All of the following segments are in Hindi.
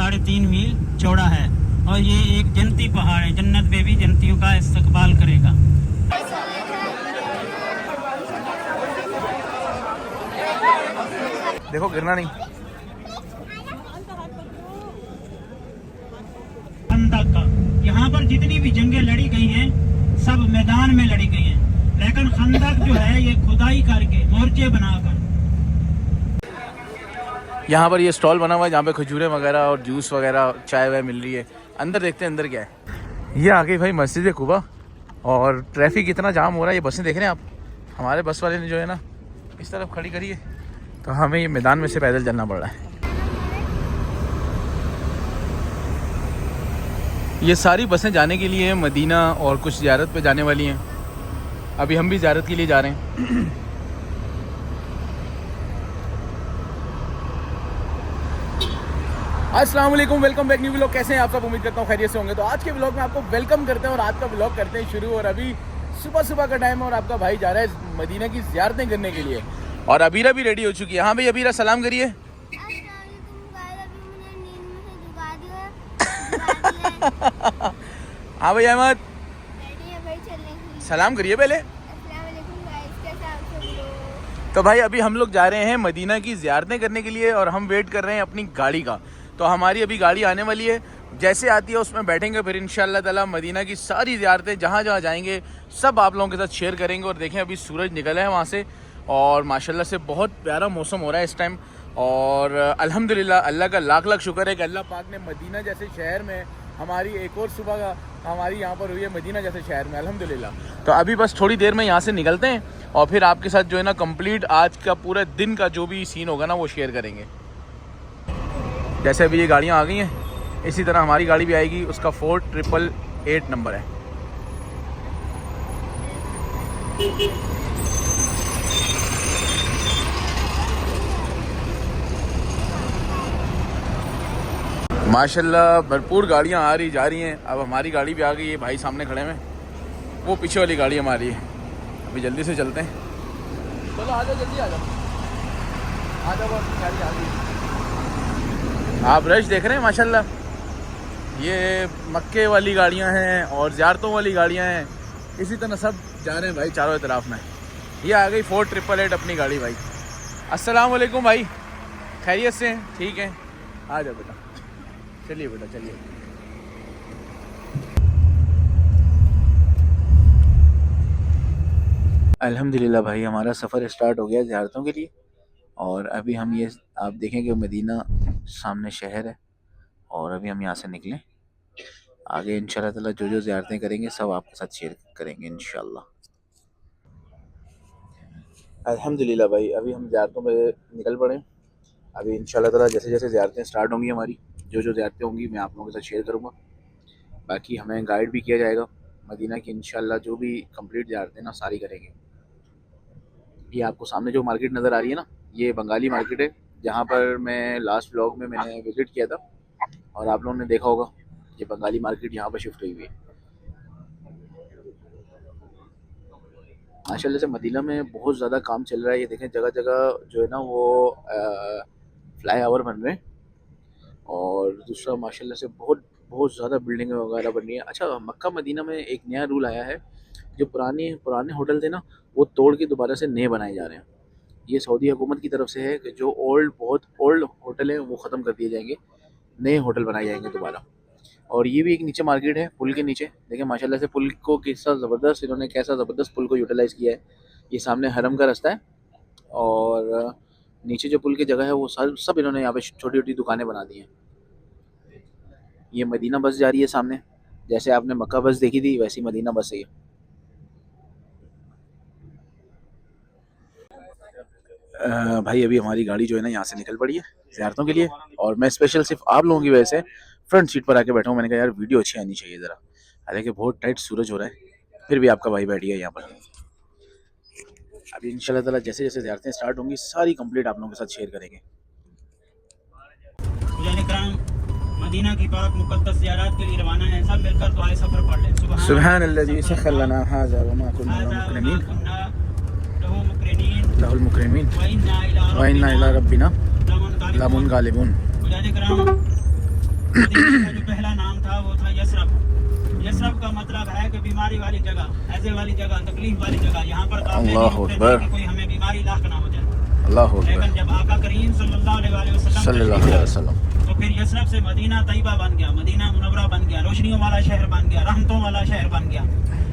3.5 मील चौड़ा है और ये एक जन्नती पहाड़ है। जन्नत में भी जन्नतियों का इस्तकबाल करेगा। देखो गिरना नहीं। खंदक का यहाँ पर जितनी भी जंगें लड़ी गई हैं सब मैदान में लड़ी गई हैं, लेकिन खंदक जो है ये खुदाई करके मोर्चे बनाकर। यहाँ पर ये स्टॉल बना हुआ है जहाँ पे खजूरें वगैरह और जूस वगैरह चाय वाय मिल रही है। अंदर देखते हैं अंदर क्या है। ये आ गई भाई मस्जिद कुबा और ट्रैफिक इतना जाम हो रहा है। ये बसें देख रहे हैं आप, हमारे बस वाले ने जो है ना इस तरफ खड़ी करी है, तो हमें ये मैदान में से पैदल चलना पड़ रहा है। ये सारी बसें जाने के लिए मदीना और कुछ ज़ियारत पे जाने वाली हैं। अभी हम भी ज़ियारत के लिए जा रहे हैं। अस्सलाम वालेकुम, वेलकम बैक न्यू व्लॉग। कैसे हैं आप सब? उम्मीद करता हूँ खैरियत से होंगे। तो आज के व्लॉग में आपको वेलकम करते हैं और आज का व्लॉग करते हैं शुरू। और अभी सुबह सुबह का टाइम है और आपका भाई जा रहा है मदीना की ज़ियारतें करने के लिए और अबीरा भी रेडी हो चुकी है। हाँ भाई अबीरा सलाम करिए। हाँ भाई अहमद सलाम करिए पहले। तो भाई अभी हम लोग जा रहे हैं मदीना की ज़ियारतें करने के लिए और हम वेट कर रहे हैं अपनी गाड़ी का। तो हमारी अभी गाड़ी आने वाली है, जैसे आती है उसमें बैठेंगे, फिर इंशाअल्लाह ताला मदीना की सारी ज़ियारतें जहाँ जहाँ जाएंगे सब आप लोगों के साथ शेयर करेंगे। और देखें अभी सूरज निकला है वहाँ से और माशाल्लाह से बहुत प्यारा मौसम हो रहा है इस टाइम। और अल्हम्दुलिल्लाह अल्लाह का लाख लाख शुक्र है कि अल्लाह पाक ने मदीना जैसे शहर में हमारी एक और सुबह का हमारी यहाँ पर हुई है मदीना जैसे शहर में, अल्हम्दुलिल्लाह। तो अभी बस थोड़ी देर में यहाँ से निकलते हैं और फिर आपके साथ जो है ना कंप्लीट आज का पूरे दिन का जो भी सीन होगा ना वो शेयर करेंगे। जैसे अभी ये गाड़ियाँ आ गई हैं इसी तरह हमारी गाड़ी भी आएगी, उसका 4888 नंबर है। माशाल्लाह भरपूर गाड़ियाँ आ रही जा रही हैं। अब हमारी गाड़ी भी आ गई है, भाई सामने खड़े हैं, वो पीछे वाली गाड़ी हमारी है। अभी जल्दी से चलते हैं। चलो आ जाओ, जल्दी आ जाओ, आ जाओ, गाड़ी आ गई। आप रश देख रहे हैं माशाल्लाह, ये मक्के वाली गाड़ियाँ हैं और ज़ियारतों वाली गाड़ियाँ हैं, इसी तरह सब जा रहे हैं भाई चारों तरफ में। ये आ गई 4888 अपनी गाड़ी भाई। अस्सलाम वालेकुम भाई, खैरियत से हैं? ठीक है, आ जाओ बेटा, चलिए बेटा चलिए। अल्हम्दुलिल्लाह भाई हमारा सफ़र स्टार्ट हो गया ज़ियारतों के लिए। और अभी हम ये आप देखें कि मदीना सामने शहर है और अभी हम यहाँ से निकलें। आगे इंशाल्लाह ताला जो जो ज़ियारतें करेंगे सब आपके साथ शेयर करेंगे इंशाल्लाह। अल्हम्दुलिल्लाह भाई अभी हम ज़ियारतों में निकल पड़े। अभी इंशाल्लाह ताला जैसे जैसे ज़ियारतें स्टार्ट होंगी हमारी, जो जो ज़ियारतें होंगी मैं आप लोगों के साथ शेयर करूँगा। बाकी हमें गाइड भी किया जाएगा मदीना की, इंशाल्लाह जो भी कंप्लीट ज़ियारतें ना सारी करेंगे। ये आपको सामने जो मार्केट नज़र आ रही है ना, ये बंगाली मार्केट है जहाँ पर मैं लास्ट व्लॉग में मैंने विज़िट किया था और आप लोगों ने देखा होगा ये बंगाली मार्केट यहाँ पर शिफ्ट हुई हुई है। माशाल्लाह से मदीना में बहुत ज़्यादा काम चल रहा है। ये देखें जगह जगह जो है ना वो फ्लाई ओवर बन रहे हैं और दूसरा माशाल्लाह से बहुत बहुत ज़्यादा बिल्डिंग वगैरह बन रही है। अच्छा, मक्का मदीना में एक नया रूल आया है, जो पुराने होटल थे ना वो तोड़ के दोबारा से नए बनाए जा रहे हैं। ये सऊदी हुकूमत की तरफ से है कि जो बहुत ओल्ड होटल हैं वो ख़त्म कर दिए जाएंगे, नए होटल बनाए जाएंगे दोबारा। और ये भी एक नीचे मार्केट है पुल के नीचे, देखें माशाल्लाह से पुल को कैसा ज़बरदस्त इन्होंने कैसा ज़बरदस्त पुल को यूटिलाइज़ किया है। ये सामने हरम का रास्ता है और नीचे जो पुल की जगह है वो सब इन्होंने यहाँ पे छोटी छोटी दुकानें बना दी हैं। ये मदीना बस जा रही है सामने, जैसे आपने मक्का बस देखी थी वैसी मदीना बस है ये। भाई अभी हमारी गाड़ी जो है ना यहाँ से निकल पड़ी है ज़ियारतों के लिए और मैं स्पेशल सिर्फ आप लोगों की वजह से फ्रंट सीट पर आके बैठा हूँ। मैंने कहा यार वीडियो अच्छी आनी चाहिए ज़रा, हालांकि बहुत टाइट सूरज हो रहा है, फिर भी आपका भाई बैठ गया यहाँ पर। अभी इंशाल्लाह ताला जैसे जैसे ज़ियारतें स्टार्ट होंगी सारी कंप्लीट आप लोगों के साथ शेयर करेंगे। मदीना की पाक मुकद्दस ज़ियारत के लिए रवाना है, सब मिलकर दुआए सफर पढ़ लें। सुब्हानल्लाज़ी सख़्खर लना हाज़ा व मा कुन्ना लहुल मुकरिमीन व इन्ना इला रब्बिना लमुनक़ालिबून। मदीना का जो पहला नाम था वो था यसरब। यसरब का मतलब है कि बीमारी वाली जगह, ऐसे वाली जगह, तकलीफ वाली जगह। यहाँ पर काफिले नहीं रुकते थे कि कोई हमें बीमारी लाख ना हो जाए। लेकिन जब आका करीम सल्लल्लाहु अलैहि वसल्लम तो फिर यसरब से मदीना तैयबा बन गया, मदीना मुनव्वरा बन गया, रोशनियों वाला शहर बन गया, रहमतों वाला शहर बन गया।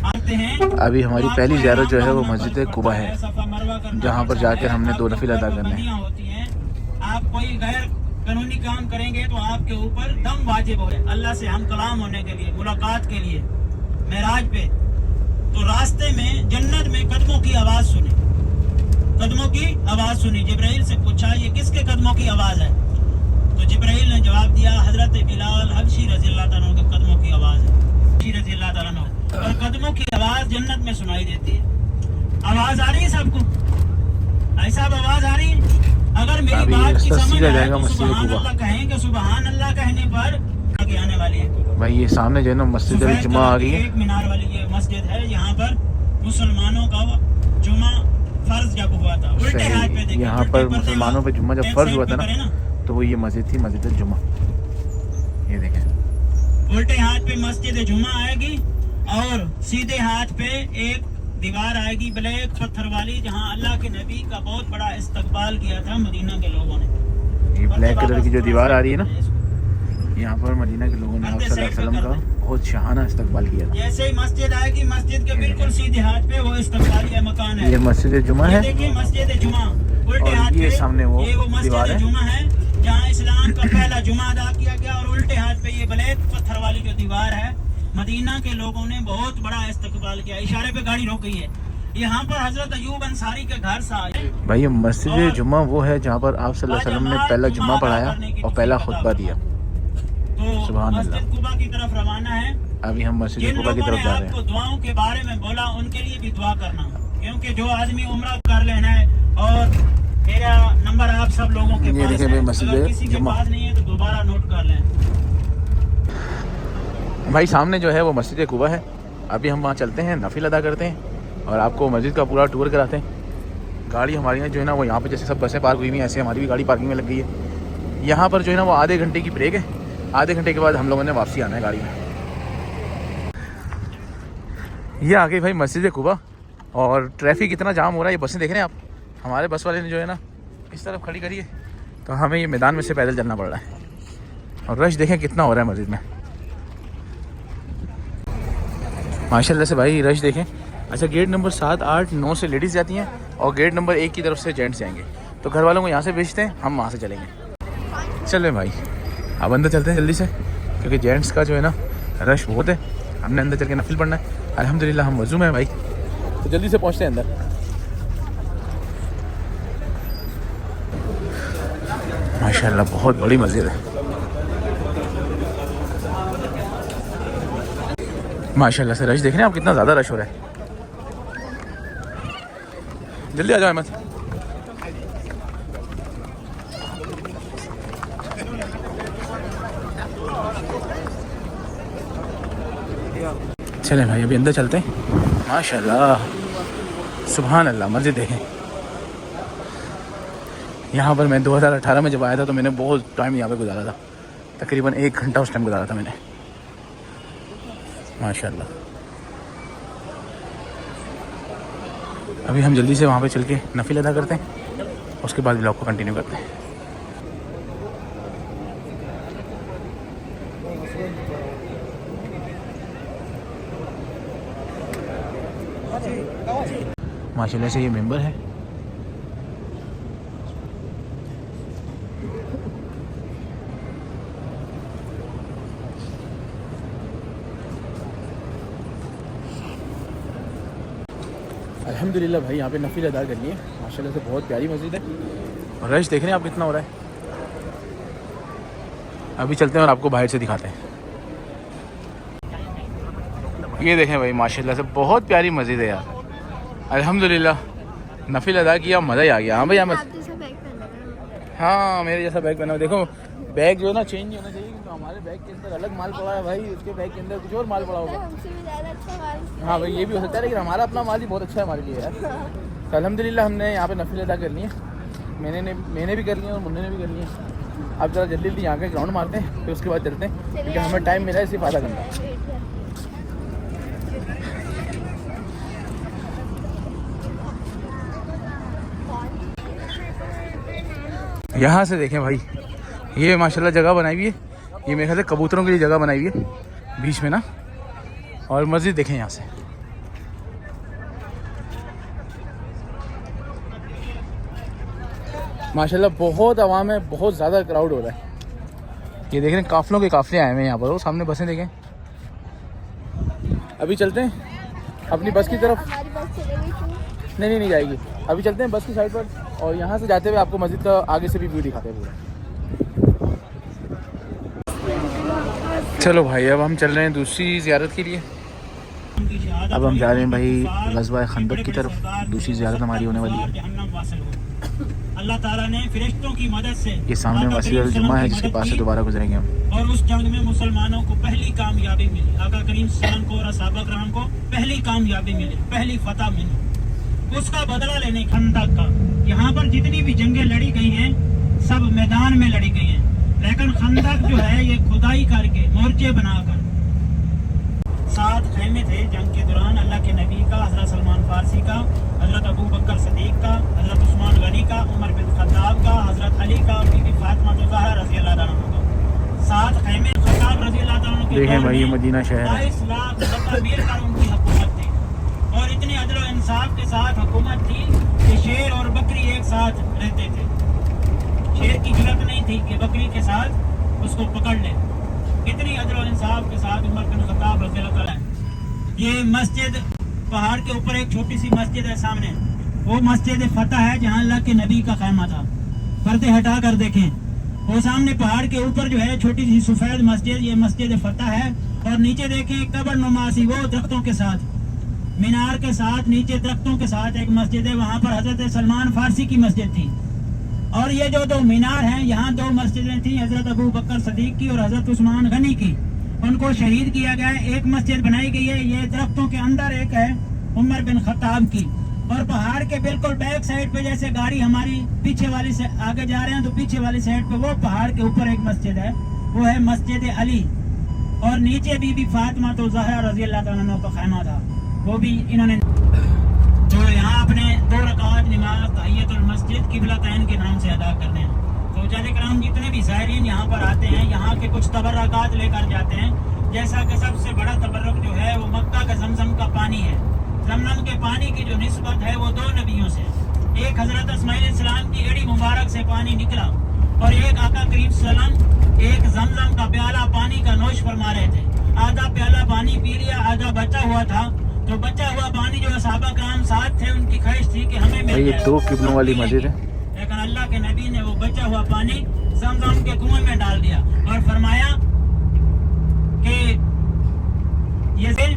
आते हैं अभी हमारी पहली ज़ियारत जो है वो मस्जिद कुबा है, जहाँ पर जाकर हमने 2 नफिल अदा करने हैं। होती हैं। आप कोई गैर कानूनी काम करेंगे तो आपके ऊपर दम वाजिब हो है अल्लाह से हम कलाम होने के लिए, मुलाकात के लिए मेराज पे। तो रास्ते में जन्नत में कदमों की आवाज सुनी, कदमों की आवाज सुनी। जिब्राइल से पूछा ये किसके कदमों की आवाज है? तो जिब्राइल ने जवाब दिया हजरत बिलाल हबशी रज़ियल्लाहु ताला अन्हु के कदमों की आवाज है। हबशी रज़ियल्लाहु ताला अन्हु, और कदमों की आवाज जन्नत में सुनाई देती है। आवाज आ रही है सबको? ऐसा आवाज आ रही है? अगर मेरी बात की समझ आए तो सुभान अल्लाह कहेंगे, सुभान अल्लाह कहने पर आगे आने वाली है। भाई ये सामने जो है ना मस्जिद जुमा आ गई है, एक मीनार वाली ये मस्जिद है। यहाँ पर मुसलमानों का जुमा फर्ज जब हुआ था, उल्टे हाथ पे देखिए, यहाँ पर मुसलमानों पे जुम्मा जब फर्ज हुआ था ना, तो वो ये मस्जिद थी, मस्जिद जुमा। ये देखें, उल्टे हाथ पे मस्जिद जुमा आएगी और सीधे हाथ पे एक दीवार आएगी ब्लैक पत्थर वाली, जहाँ अल्लाह के नबी का बहुत बड़ा इस्तकबाल किया था मदीना के लोगों ने। ये ब्लैक कलर की जो दीवार आ रही है ना, यहाँ पर मदीना के लोगों ने आप सल्लल्लाहु अलैहि वसल्लम का बहुत शाहाना इस्तकबाल किया था। जैसे ही मस्जिद आएगी, मस्जिद के बिल्कुल सीधे हाथ पे वो इस्तकबाली मकान है। ये मस्जिद जुमा है, देखिए मस्जिद जुमा उल्टे हाथ ये पे, सामने वो दीवार है जुमा है जहाँ इस्लाम का पहला जुमा अदा किया गया, और उल्टे हाथ पे ये ब्लैक पत्थर वाली जो दीवार है। मदीना के लोगों ने बहुत बड़ा इस्तकबाल किया। इशारे पे गाड़ी रोक गई है। यहाँ पर हजरत अयूब अंसारी के घर से आए। भाई ये मस्जिद जुमा वो है जहाँ पर आप सल्लल्लाहु अलैहि वसल्लम ने पहला जुम्मा पढ़ाया और पहला खुतबा दिया। तो सुभान अल्लाह। मस्जिद कुबा की तरफ रवाना है। अभी हम मस्जिद कुबा की तरफ जा रहे हैं। आपको दुआओं के बारे में बोला, उनके लिए भी दुआ करना, क्योंकि जो आदमी उम्रा कर लेना है, और मेरा नंबर आप सब लोगों के पास है, अगर किसी के पास नहीं है तो दोबारा नोट कर लें। भाई सामने जो है वो मस्जिद कुबा है। अभी हम वहाँ चलते हैं, नफिल अदा करते हैं और आपको मस्जिद का पूरा टूर कराते हैं। गाड़ी हमारी जो है ना वो यहाँ पे जैसे सब बसें पार्क हुई हुई हैं, ऐसे हमारी भी गाड़ी पार्किंग में लग गई है। यहाँ पर जो है ना वो आधे घंटे की ब्रेक है, आधे घंटे के बाद हम लोगों ने वापसी आना है गाड़ी में। ये आ गई भाई मस्जिद कुबा, और ट्रैफिक इतना जाम हो रहा है, ये बसें देख रहे हैं आप। हमारे बस वाले ने जो है ना इस तरफ खड़ी करी है, तो हमें ये मैदान में से पैदल चलना पड़ रहा है। और रश देखें कितना हो रहा है मस्जिद में, माशाल्लाह से भाई रश देखें। अच्छा, गेट नंबर 7, 8, 9 से लेडीज़ जाती हैं और गेट नंबर 1 की तरफ से जेंट्स जाएंगे। तो घर वालों को यहाँ से भेजते हैं, हम वहाँ से चलेंगे। चले भाई अब अंदर चलते हैं जल्दी से, क्योंकि जेंट्स का जो है ना रश बहुत है। हमने अंदर चल के नफिल पढ़ना है। अल्हम्दुलिल्लाह हम वज़ू में हैं भाई, तो जल्दी से पहुँचते हैं अंदर। माशाल्लाह बहुत बड़ी मस्जिद है माशाल्लाह से। रश देख रहे हैं आप, कितना ज़्यादा रश हो रहा है। जल्दी आ जाओ अहमद। चलें भाई अभी अंदर चलते हैं। माशाल्लाह सुभान अल्लाह, मस्जिद देखें। यहाँ पर मैं 2018 में जब आया था तो मैंने बहुत टाइम यहाँ पे गुजारा था, तकरीबन 1 घंटा उस टाइम गुजारा था मैंने। माशाल्लाह। अभी हम जल्दी से वहाँ पे चल के नफिल अदा करते हैं, उसके बाद ब्लॉग को कंटिन्यू करते हैं। माशाल्लाह से ये मेंबर है। अल्हम्दुलिल्लाह भाई यहाँ पे नफिल अदा करनी है। माशाल्लाह से बहुत प्यारी मस्जिद है, और रश देख रहे हैं आप कितना हो रहा है। अभी चलते हैं और आपको बाहर से दिखाते हैं। ये देखें भाई माशाल्लाह से बहुत प्यारी मस्जिद है यार। अल्हम्दुलिल्लाह नफिल अदा किया, मज़ा ही आ गया। हाँ भाई अहमद, हाँ मेरे जैसा बैग पहना। देखो बैग जो है ना चेंज नहीं होना चाहिए, क्योंकि हमारे बैग के अंदर अलग माल पड़ा है भाई, उसके बैग के अंदर कुछ और माल पड़ा होगा। हाँ भाई ये भी हो सकता है, लेकिन हमारा अपना माल ही बहुत अच्छा है हमारे लिए यार। तो अल्हम्दुलिल्लाह हमने यहाँ पे नफिल अदा करनी है। मैंने भी कर लिया और मुन्ने ने भी कर लिया। अब जरा जल्दी जल्दी यहाँ के ग्राउंड मारते हैं, फिर उसके बाद चलते हैं, क्योंकि हमें टाइम मिला है सिर्फ आधा घंटा। यहाँ से देखें भाई, ये माशाल्लाह जगह बनाई हुई है, ये मेरे ख्याल से कबूतरों के लिए जगह बनाई हुई है बीच में ना। और मस्जिद देखें यहाँ से, माशाल्लाह बहुत आवाम है, बहुत ज़्यादा क्राउड हो रहा है। ये देख रहे हैं काफ़िलों के काफ़िले आए हुए हैं यहाँ पर, वो सामने बसें देखें। अभी चलते हैं अपनी बस की तरफ। हमारी बस चलेगी नहीं नहीं जाएगी, अभी चलते हैं बस की साइड पर, और यहाँ से जाते हुए आपको मस्जिद का आगे से भी व्यू दिखाते हैं पूरा। चलो भाई, अब हम चल रहे हैं दूसरी ज़ियारत के लिए। अब हम जा रहे हैं भाई ग़ज़वा खंदक की तरफ, दूसरी ज़ियारत हमारी होने वाली है। अल्लाह ताला ने फरिश्तों की मदद से, ये सामने मस्जिद अल-जुमा है जिसके पास से दोबारा गुजरेंगे हम। और उस जंग में मुसलमानों को पहली कामयाबी मिली, आका करीम सल्लल्लाहु अलैहि वसल्लम को और असहाबा किराम को पहली कामयाबी मिली, पहली फतह मिली। उसका बदला लेने खंदक का, यहाँ पर जितनी भी जंगें लड़ी गई हैं सब मैदान में लड़ी गई हैं, लेकिन खंदक जो है ये खुदाई करके मोर्चे बनाकर 7 खैमे थे जंग के दौरान। अल्लाह के नबी का, हजरत सलमान फारसी का, हजरत अबू बकर सदीक का, हजरत उस्मान गनी का, उमर बिन खत्ताब का, हजरत अली का और बीबी फातिमा ज़हरा रज़ी अल्लाह तआला अन्हा का। 7 खैमे खत्ताब रज़ी अल्लाह तआला अन्हु के देखें भाई, ये मदीना शहर है। 22 लाख बकरा मिलकर उनकी हुकूमत थी, और इतनी अदल और इंसाफ के साथ हुकूमत थी कि शेर और बकरी एक साथ रहते थे। शेर की जरूरत नहीं थी कि बकरी के साथ उसको पकड़ ले, इतनी अदल और इंसाफ के साथ उमर बिन खत्ताब रज़ी अल्लाह तआला। ये मस्जिद पहाड़ के ऊपर एक छोटी सी मस्जिद है सामने, वो मस्जिद फतह है जहाँ अल्लाह के नबी का खैमा था। पर्दे हटा कर देखें, वो सामने पहाड़ के ऊपर जो है छोटी सी सफेद मस्जिद, ये मस्जिद फतह है। और नीचे देखें कब्र नुमासी, वो दरख्तों के साथ, मीनार के साथ, नीचे दरख्तों के साथ एक मस्जिद है, वहाँ पर हजरत सलमान फारसी की मस्जिद थी। और ये जो 2 मीनार हैं, यहाँ 2 मस्जिदें थी, हजरत अबू बकर सदीक की और हजरत उस्मान गनी की, उनको शहीद किया गया है। एक मस्जिद बनाई गई है, ये दरख्तों के अंदर एक है उमर बिन खत्ताब की। और पहाड़ के बिल्कुल बैक साइड पे, जैसे गाड़ी हमारी पीछे वाली से आगे जा रहे हैं तो पीछे वाली साइड पे वो पहाड़ के ऊपर एक मस्जिद है, वो है मस्जिद अली। और नीचे बीबी फातिमा तो ज़हरा रज़ी अल्लाह तआला अन्हा का खैमा था, वो भी इन्होंने। तो यहाँ अपने 2 रकात नमाज तहियतुल मस्जिद किबलतैन के नाम से अदा करते हैं। तो जाले कराम जितने भी ज़ायरीन यहाँ पर आते हैं, यहाँ के कुछ तबर्रकात लेकर जाते हैं, जैसा कि सबसे बड़ा तबर्रुक जो है वो मक्का का जमजम का पानी है। जमजम के पानी की जो निस्बत है वो 2 नबियों से, एक हजरत इस्माइल इस्लाम की एड़ी मुबारक से पानी निकला, और एक आका करीम सल्लम एक जमजम का प्याला पानी का नोश फरमा रहे थे। आधा प्याला पानी पी लिया, आधा बचा हुआ था, तो बचा हुआ पानी जो सहाबा कराम साथ थे उनकी ख्वाहिश थी कि हमें मिल जाए। 2 किबलों वाली मस्जिद है, लेकिन अल्लाह के नबी ने वो बचा हुआ पानी जमजम के कुएं में डाल दिया और फरमाया कि ये दिल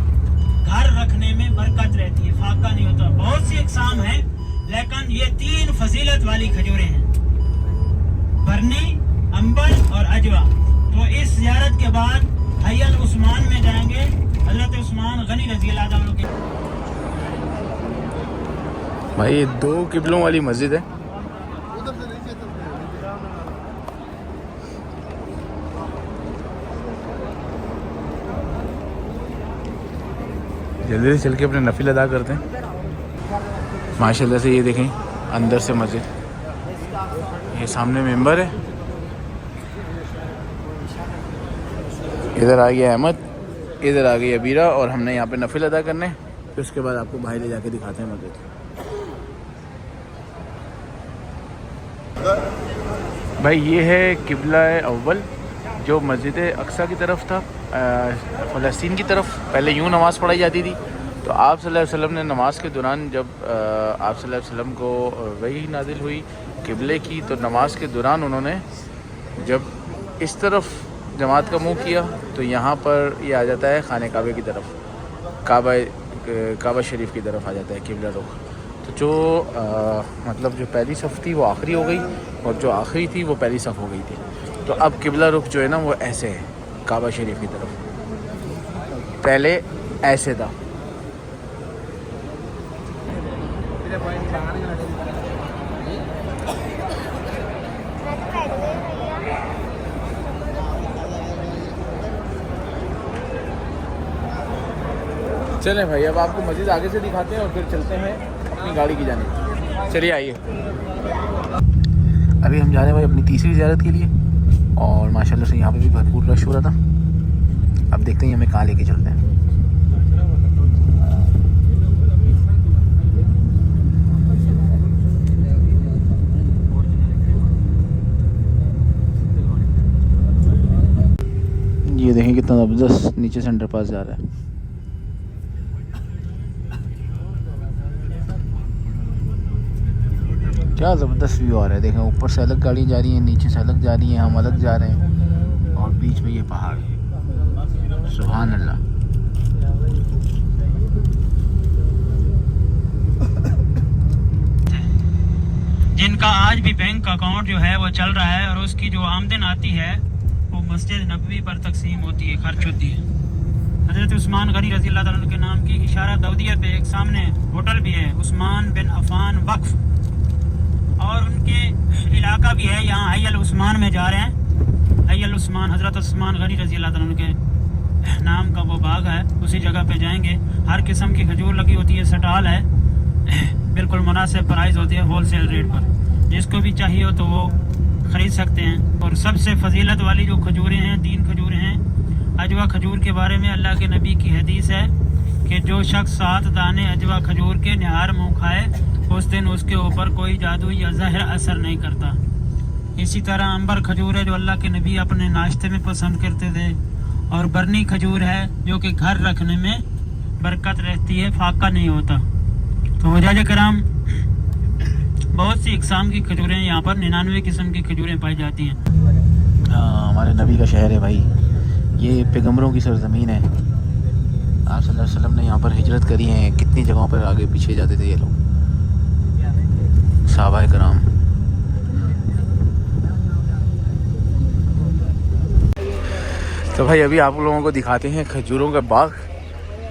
घर रखने में बरकत रहती है, फाका नहीं होता। बहुत सी इकसाम है, लेकिन ये 3 फजीलत वाली खजूरें हैं, बरनी, अंबर और अजवा। तो इस ज़ियारत के बाद हय्यत उस्मान में जाएंगे, हजरत उस्मान गनी रज़ी अल्लाह तआला के। भाई ये 2 किबलों वाली मस्जिद है। जल्दी से चल के अपने नफिल अदा करते हैं। माशाल्लाह से ये देखें अंदर से मस्जिद, ये सामने मेंबर है, इधर आ गया अहमद, इधर आ गई अबीरा, और हमने यहाँ पे नफिल अदा करने, फिर उसके बाद आपको भाई ले जाके दिखाते हैं मस्जिद। भाई ये है किबला अव्वल जो मस्जिद अक्सा की तरफ था, फ़लस्तीन की तरफ पहले यूँ नमाज़ पढ़ाई जाती थी। तो आप सल्लल्लाहु अलैहि वसल्लम ने नमाज के दौरान जब आप सल्लल्लाहु अलैहि वसल्लम को वही नाजिल हुई किबले की, तो नमाज के दौरान उन्होंने जब इस तरफ जमात का मुंह किया तो यहाँ पर ये आ जाता है खाने काबे की तरफ, काबा शरीफ की तरफ आ जाता है किबला रुख। तो जो मतलब जो पहली सफ़ थी वो आखिरी हो गई, और जो आखिरी थी वो पहली सफ़ हो गई थी। तो अब किबला रुख जो है ना वो ऐसे है काबा शरीफ की तरफ, पहले ऐसे था। चलें भाई, अब आपको मस्जिद आगे से दिखाते हैं और फिर चलते हैं अपनी गाड़ी की जाने। चलिए आइए। अभी हम जा रहे हैं भाई अपनी तीसरी ज़ियारत के लिए और माशाल्लाह से यहाँ पे भी भरपूर रश हो रहा था। अब देखते हैं हमें कहाँ लेके चलते हैं। ये देखें कितना ज़बरदस्त नीचे से अंडरपास जा रहा है। क्या ज़बरदस्त व्यू आ रहा है। देखें ऊपर से अलग गाड़ियाँ जा रही हैं, नीचे से अलग जा रही हैं, हम अलग जा रहे हैं और बीच में ये पहाड़। सुभान अल्लाह। जिनका आज भी बैंक अकाउंट जो है वो चल रहा है और उसकी जो आमदन आती है वो मस्जिद नबवी पर तकसीम होती है, खर्च होती है। हज़रत उस्मान गनी रज़ी अल्लाह ताला के नाम की इशारा दाऊदिया पे एक सामने होटल भी है, उस्मान बिन अफान वक्फ, और उनके इलाका भी है। यहाँ हय्यल उस्मान में जा रहे हैं। हय्यल उस्मान हज़रत उस्मान गनी रज़ी अल्लाह ताला के नाम का वो बाग है, उसी जगह पे जाएंगे। हर किस्म की खजूर लगी होती है, स्टॉल है, बिल्कुल मुनासिब प्राइस होती है, होलसेल रेट पर। जिसको भी चाहिए हो तो वो ख़रीद सकते हैं। और सबसे फजीलत वाली जो खजूरें हैं, 3 खजूरें हैं। अजवा खजूर के बारे में अल्लाह के नबी की हदीस है कि जो शख्स 7 दाने अजवा खजूर के निहार मुँह खाए उस दिन उसके ऊपर कोई जादू या जहर असर नहीं करता। इसी तरह अंबर खजूर है जो अल्लाह के नबी अपने नाश्ते में पसंद करते थे। और बरनी खजूर है जो कि घर रखने में बरकत रहती है, फाका नहीं होता। तो वजाज कराम बहुत सी इकसाम की खजूरें यहाँ पर 99 किस्म की खजूरें पाई जाती हैं। हाँ, हमारे नबी का शहर है भाई, ये पैगंबरों की सरजमीन है। आप सल्लल्लाहु अलैहि वसल्लम ने यहाँ पर हिजरत करी है। कितनी जगहों पर आगे पीछे जाते थे ये लोग, सहाबाए कराम। तो भाई अभी आप लोगों को दिखाते हैं खजूरों का बाग,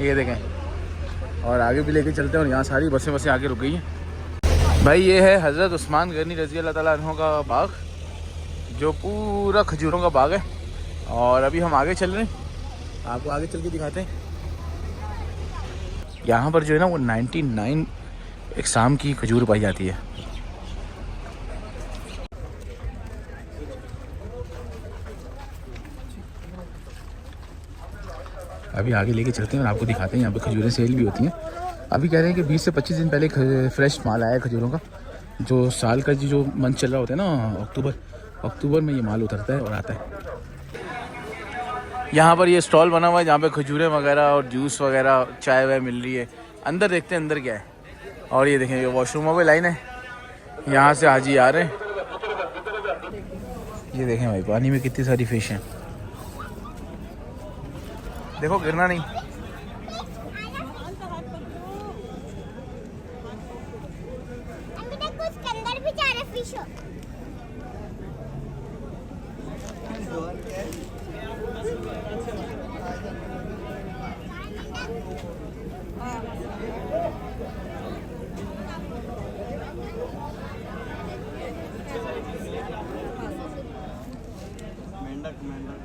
ये देखें, और आगे भी लेके चलते हैं। और यहाँ सारी बसें आगे रुक गई हैं भाई। ये है हज़रत उस्मान गनी रज़ी अल्लाह ताला अन्हु का बाग, जो पूरा खजूरों का बाग है। और अभी हम आगे चल रहे हैं, आपको आगे चल के दिखाते हैं। यहाँ पर जो है ना वो 99 इकसाम की खजूर पाई जाती है। अभी आगे लेके चलते हैं और आपको दिखाते हैं। यहाँ पे खजूरें सेल भी होती हैं। अभी कह रहे हैं कि 20 से 25 दिन पहले फ्रेश माल आया है खजूरों का। जो साल का जो मंथ चल रहा होता है ना, अक्टूबर में ये माल उतरता है और आता है। यहाँ पर ये स्टॉल बना हुआ है जहाँ पे खजूरें वगैरह और जूस वगैरह, चाय वाय मिल रही है। अंदर देखते हैं अंदर क्या है। और ये देखें, ये वॉशरूमों पे लाइन है, यहाँ से हाजी आ रहे हैं। ये देखें भाई, पानी में कितनी सारी फिश हैं। देखो गिरना नहीं।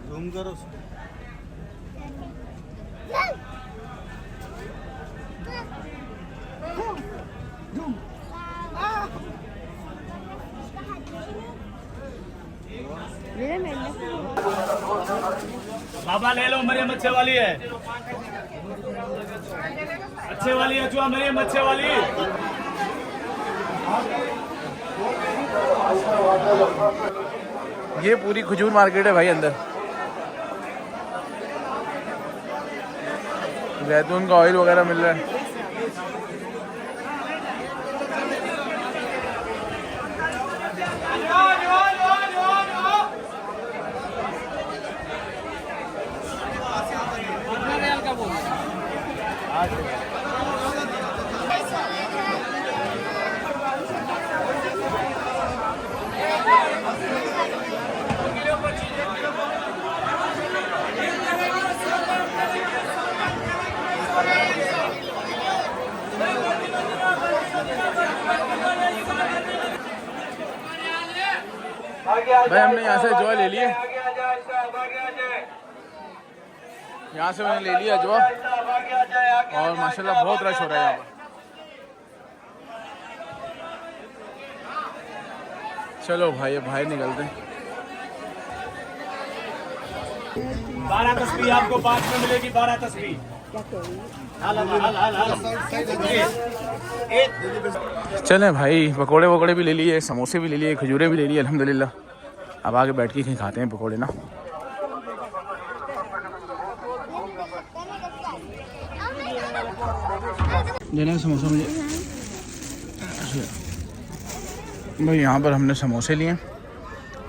झूम करो। बाबा ले लो, मरियम अच्छे वाली है, अच्छे वाली है जो मरियम अच्छे वाली। ये पूरी खजूर मार्केट है भाई। अंदर जैतून का ऑयल वगैरह मिल रहा है। भाई हमने यहाँ से अजवा ले लिए, यहाँ से मैंने ले लिया अजवा। और माशाल्लाह बहुत रश हो रहा है यहाँ पर। चलो भाई अब बाहर निकलते हैं। 12 तस्वीर आपको 5 में मिलेगी। 12 तस्वीर। चलें भाई, पकोड़े वकोड़े भी ले लिए, समोसे भी ले लिए, खजूरें भी ले लिए अल्हम्दुलिल्लाह। अब आगे बैठ के कहीं खाते हैं पकोड़े ना। लेना समोसा मुझे भाई। यहाँ पर हमने समोसे लिए,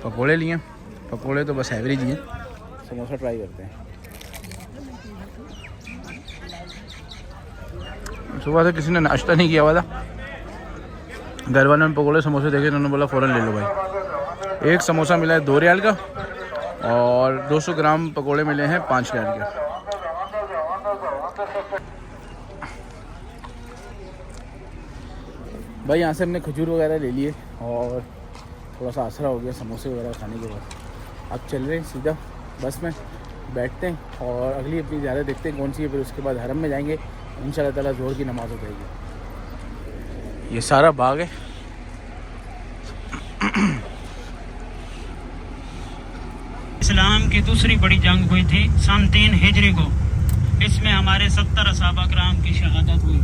पकोड़े लिए। पकोड़े तो बस एवरेज ही हैं, समोसा ट्राई करते हैं। सुबह से किसी ने नाश्ता नहीं किया हुआ था, घर वालों ने पकोड़े समोसे देखे, उन्होंने बोला फ़ौरन ले लो भाई। एक समोसा मिला है 2 रियाल का और 200 ग्राम पकोड़े मिले हैं 5 रियाल के। भाई यहाँ से हमने खजूर वगैरह ले लिए और थोड़ा सा आसरा हो गया समोसे वगैरह खाने के बाद। अब चल रहे हैं सीधा बस में, बैठते हैं और अगली अपनी ज़्यादा देखते हैं कौन सी है। फिर उसके बाद हरम में जाएंगे, इंशाल्लाह ताला ज़ोहर की नमाज़ हो जाएगी। ये सारा बाग है। इस्लाम की दूसरी बड़ी जंग हुई थी सन 3 हिजरी को। इसमें हमारे 70 सहाबा कराम की शहादत हुई।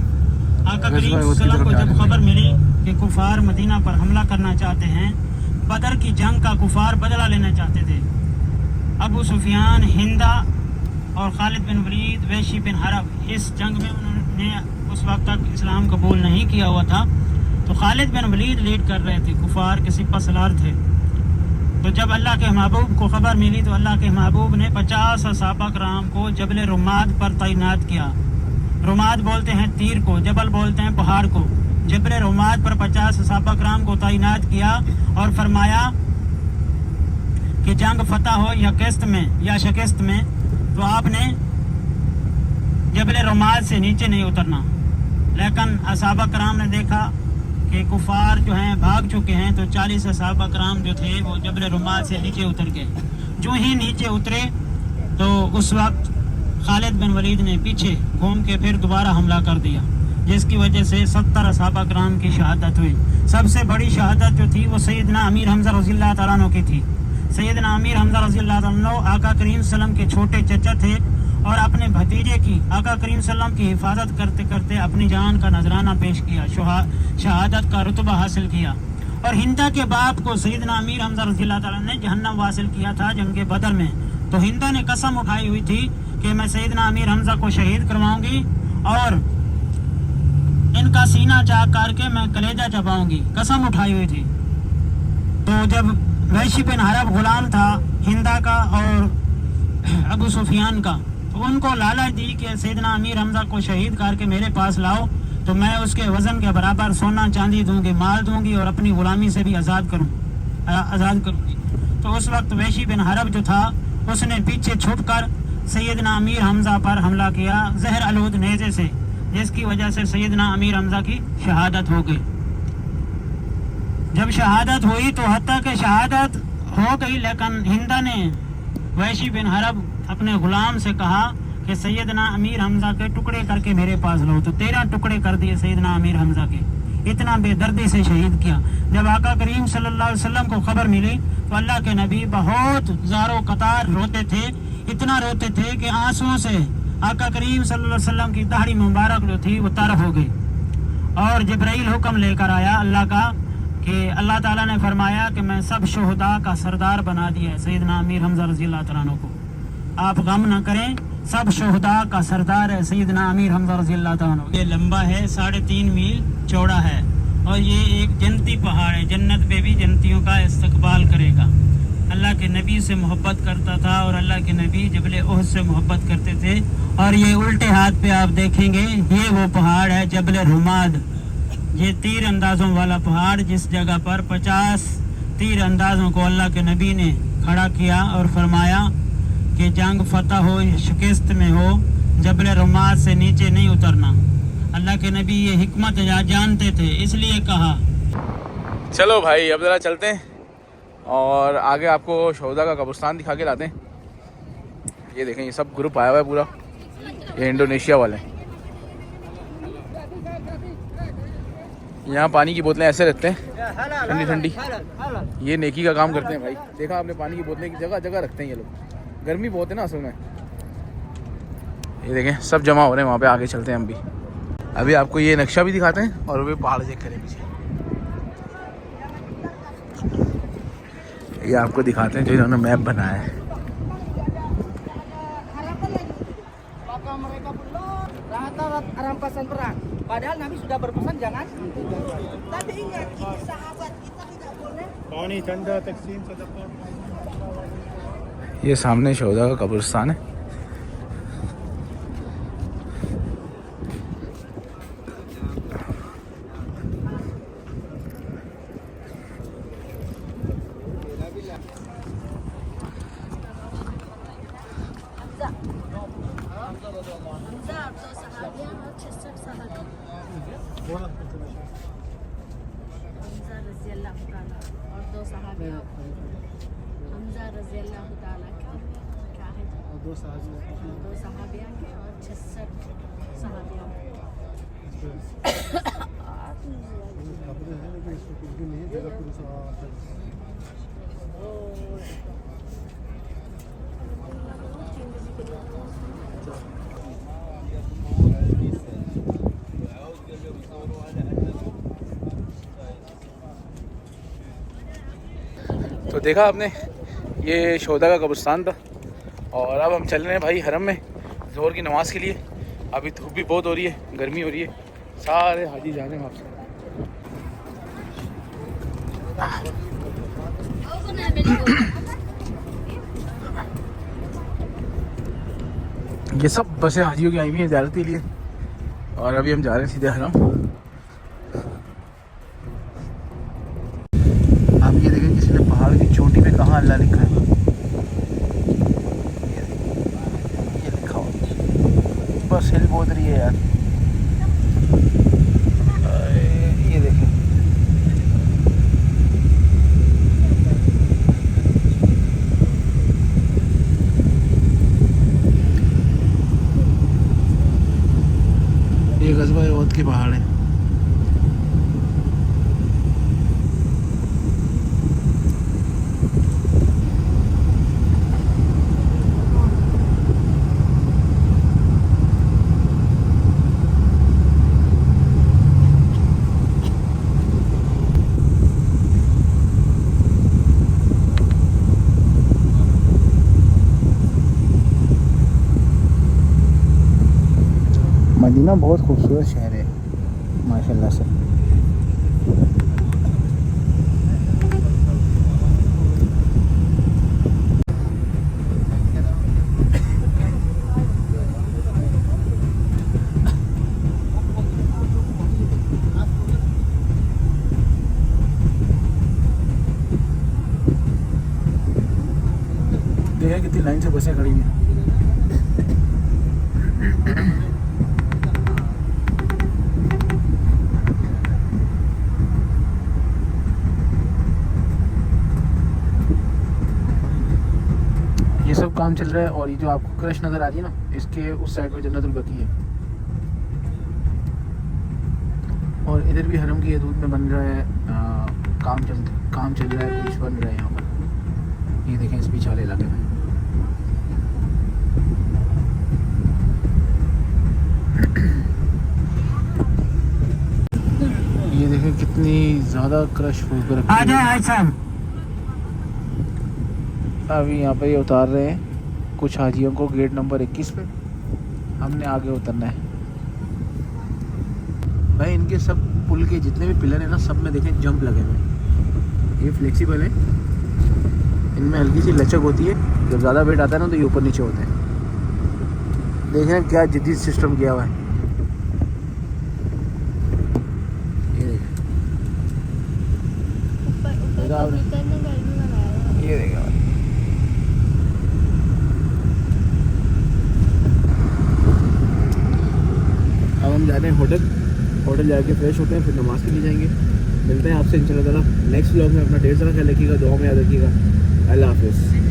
आका करीम सल्लल्लाहु को जब खबर मिली कि कुफार मदीना पर हमला करना चाहते हैं, बदर की जंग का कुफार बदला लेना चाहते थे, अबू सुफियान, हिंदा और खालिद बिन वलीद, वैशी बिन हरब, इस जंग में उन्होंने उस वक्त तक इस्लाम कबूल नहीं किया हुआ था। तो खालिद बिन वलीद लीड कर रहे थे, कुफार के सिपह सलार थे। तो जब अल्लाह के महबूब को खबर मिली तो अल्लाह के महबूब ने 50 सहाबा कराम को जबल रुमाद पर तैनात किया। रुमाद बोलते हैं तीर को, जबल बोलते हैं पहाड़ को। जबल रुमाद पर 50 सहाबा कराम को तैनात किया और फरमाया कि जंग फतह हो या किस्त में या शिकस्त में, तो आपने जबल रुमाद से नीचे नहीं उतरना। लेकिन असहाबा कराम ने देखा कि कुफार जो हैं भाग चुके हैं, तो 40 सहाबा कराम जो थे वो जबल रुमाद से नीचे उतर गए। जो ही नीचे उतरे तो उस वक्त खालिद बिन वलीद ने पीछे घूम के फिर दोबारा हमला कर दिया, जिसकी वजह से 70 सहाबा कराम की शहादत हुई। सबसे बड़ी शहादत जो थी वो सैयदना अमीर हमजा रज़ियल्लाहु तआला अन्हु की थी। सैयदना अमीर हमजा रज़ियल्लाहु तआला अन्हु आका करीम सल्लम के छोटे चचा थे और अपने भतीजे की आका करीम सल्लम की हिफाजत करते करते अपनी जान का नजराना पेश किया, शहादत का रुतबा हासिल किया। और हिंदा के बाप को सैयदना अमीर हमजा रज़ियल्लाहु तआला ने जहन्नम वासिल किया था जंग बदर में। तो हिंदा ने कसम उठाई हुई थी कि मैं सैयदना अमीर हमजा को शहीद करवाऊंगी और इनका सीना चाक करके मैं कलेजा चबाऊंगी, कसम उठाई हुई थी। तो जब वैशी बिन हरब गुलाम था हिंदा का और अबू सुफियान का, तो उनको लालच दी कि सैयदना अमीर हमजा को शहीद करके मेरे पास लाओ तो मैं उसके वजन के बराबर सोना चांदी दूंगी, माल दूंगी और अपनी गुलामी से भी आज़ाद करूंगी। तो उस वक्त वैशी बिन हरब जो था उसने पीछे छुपकर सैयदना अमीर हमजा पर हमला किया जहर आलूद नेज़े से, जिसकी वजह से सैयदना अमीर हमजा की शहादत हो गई। जब शहादत हुई तो हत्ता के शहादत हो गई, लेकिन हिंदा ने वैशी बिन हरब अपने गुलाम से कहा कि सैयदना अमीर हमजा के टुकड़े करके मेरे पास लो। तो 13 टुकड़े कर दिए सैयदना अमीर हमजा के, इतना बेदर्दी से शहीद किया। जब आका करीम सल्लल्लाहु अलैहि वसल्लम को खबर मिली तो अल्लाह के नबी बहुत ज़ारो कतार रोते थे, इतना रोते थे कि आंसुओं से आका करीम सल्लल्लाहु अलैहि वसल्लम की दाढ़ी मुबारक जो थी वो तर हो गई। और जिब्राइल हुक्म लेकर आया अल्लाह का कि अल्लाह ताला ने फरमाया कि मैं सब शोहदा का सरदार बना दिया है सैयदना अमीर हमजा रज़ियल्लाहु तआला अन्हु को। आप गम न करें, सब शोहदा का सरदार है सैयदना अमीर हमजा रज़ियल्लाहु तआला अन्हु। ये लंबा है, 3.5 मील चौड़ा है और ये एक जन्नती पहाड़ है। जन्नत पे भी जन्नतियों का इस्तकबाल करेगा। अल्लाह के नबी से मोहब्बत करता था और अल्लाह के नबी जबल उहद से मोहब्बत करते थे। और ये उल्टे हाथ पे आप देखेंगे ये वो पहाड़ है जबल रुमाद, ये तीर अंदाजों वाला पहाड़, जिस जगह पर 50 तीर अंदाजों को अल्लाह के नबी ने खड़ा किया और फरमाया कि जंग फतह हो या शिकस्त में हो, जबल रुमाद से नीचे नहीं उतरना। अल्लाह के नबी ये हिकमत जानते थे, इसलिए कहा। चलो भाई अब ज़रा चलते हैं और आगे आपको शोहदा का कब्रिस्तान दिखा के लाते हैं। ये देखें, ये सब ग्रुप आया हुआ है पूरा। ये इंडोनेशिया वाले हैं। यहाँ पानी की बोतलें ऐसे रखते हैं ठंडी ठंडी, ये नेकी का काम करते हैं भाई। देखा आपने, पानी की बोतलें की जगह जगह रखते हैं ये लोग, गर्मी बहुत है ना असल में। ये देखें सब जमा हो रहे हैं वहाँ पे, आगे चलते हैं हम भी। अभी आपको ये नक्शा भी दिखाते हैं और वे पहाड़ चेक करें पीछे, ये आपको दिखाते हैं जो इन्होंने मैप बनाया है। Rampasan perang. Padahal Nabi sudah berpesan jangan. Tapi ingat, ini sahabat kita tidak boleh. पानी ठंडा तकसीम सदका। ये सामने शोधा का कब्रिस्तान है। दो सहाबियाँ के और 66 सहाबियाँ। तो देखा आपने, ये शोधा का कब्रिस्तान था और अब हम चल रहे हैं भाई हरम में ज़ोहर की नमाज़ के लिए। अभी धूप भी बहुत हो रही है, गर्मी हो रही है, सारे हाजी जा रहे हैं वहाँ से। ये सब बसें हाजियों की आई हुई हैं ज़ियारत के लिए और अभी हम जा रहे हैं सीधे हरम। आप ये देखें किसी ने पहाड़ की चोटी पे कहाँ अल्लाह लिखा है, ये लिखा हुआ, बस हिल बहुत रही है यार। ये देखें, ये कस्बा ओद के पहाड़ है। मदीना बहुत खूबसूरत शहर है माशाल्लाह से। देखिए कितनी लाइन से बसें खड़ी हैं। ये सब काम चल रहा है और ये जो आपको क्रश नज़र आ रही है ना, इसके उस साइड में जन्नतुल बकी है और इधर भी हरम की हदूद में बन रहा है, काम चल रहा है, कुछ बन रहा है यहाँ पर। ये देखें इस बीच वाले इलाके में। ये देखें कितनी ज़्यादा क्रश हो कर रखी है। अभी यहाँ पे ये उतार रहे हैं कुछ हाजियों को गेट नंबर 21 पे, हमने आगे उतरना है भाई। इनके सब पुल के जितने भी पिलर हैं ना, सब में देखें जंप लगे हुए हैं। ये फ्लेक्सिबल है, इनमें हल्की सी लचक होती है, जब ज़्यादा वेट आता है ना तो ये ऊपर नीचे होते हैं। देखें क्या जदीद सिस्टम किया हुआ है। ये देखा अब हम जा रहे हैं होटल जाके फ्रेश होते हैं, फिर नमाज के लिए जाएंगे। मिलते हैं आपसे इंशाल्लाह ताला नेक्स्ट व्लॉग में। अपना ढेर सारा ख्याल रखिएगा, दुआ में याद रखिएगा। अल्लाह हाफिज़।